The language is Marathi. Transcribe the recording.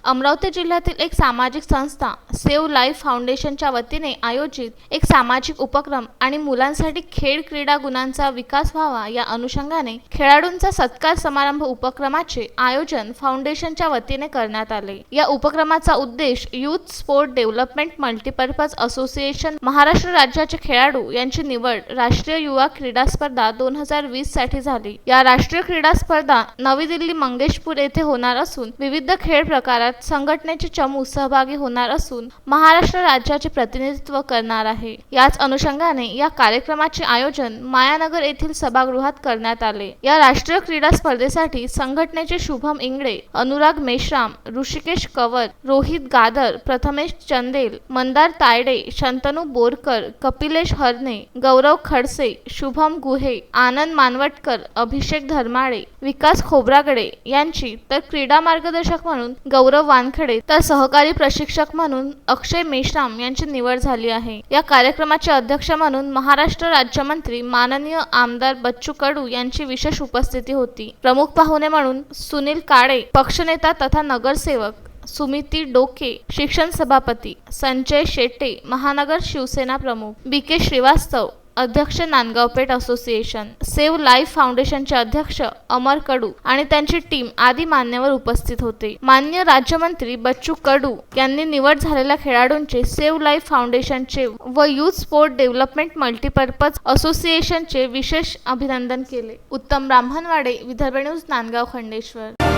अमरावती जिल्ह्यातील एक सामाजिक संस्था सेव्ह लाईफ फाउंडेशनच्या वतीने आयोजित एक सामाजिक उपक्रम आणि मुलांसाठी खेळ क्रीडा गुणांचा विकास व्हावा या अनुषंगाने खेळाडूंचा सत्कार समारंभ उपक्रमाचे आयोजन फाउंडेशनच्या वतीने करण्यात आले। या उपक्रमाचा उद्देश youth sport development multipurpose association Maharashtra राज्याचे खेळाडू यांची निवड राष्ट्रीय युवा क्रीडा स्पर्धा 2020 साठी झाली। या राष्ट्रीय क्रीडा स्पर्धा नवी दिल्ली मंगेशपूर येथे होणार असून विविध खेळ प्रकारात संघटनेचे चमू सहभागी होणार असून महाराष्ट्र राज्याचे प्रतिनिधित्व करणार आहे। याच अनुषंगाने या कार्यक्रमाचे आयोजन मायानगर येथील सभागृहात करण्यात आले। या राष्ट्रीय क्रीडा स्पर्धेसाठी संघटनेचे शुभम इंगळे, अनुराग मेश्राम, ऋषिकेश कंवर, रोहित गादर, प्रथमेश चंदेल, मंदार तायडे, शंतनू बोरकर, कपिलेश हरणे, गौरव खडसे, शुभम गुहे, आनंद मानवटकर, अभिषेक धर्माळे, विकास खोब्रागडे यांची तर क्रीडा मार्गदर्शक म्हणून गौरव वानखडे तर सहकारी प्रशिक्षक म्हणून अक्षय मेश्राम यांची निवड झाली आहे। या कार्यक्रमाचे अध्यक्ष म्हणून महाराष्ट्र राज्यमंत्री माननीय आमदार बच्चू कडू यांची विशेष उपस्थिती होती। प्रमुख पाहुणे म्हणून सुनील काळे, पक्षनेता तथा नगरसेवक सुमिती डोके, शिक्षण सभापती संजय शेट्टे, महानगर शिवसेना प्रमुख बी.के. श्रीवास्तव, अध्यक्ष नांदगावपेठ असोसिएशन, सेव्ह लाईफ फाउंडेशनचे अध्यक्ष अमर कडू आणि त्यांची टीम आदी मान्यवर उपस्थित होते। माननीय राज्यमंत्री बच्चू कडू यांनी निवड झालेल्या खेळाडूंचे सेव्ह लाईफ फाउंडेशनचे व युथ स्पोर्ट डेव्हलपमेंट मल्टीपर्पज असोसिएशनचे विशेष अभिनंदन केले। उत्तम ब्राह्मणवाडे, विदर्भ न्यूज, नांदगाव, खंडेश्वर।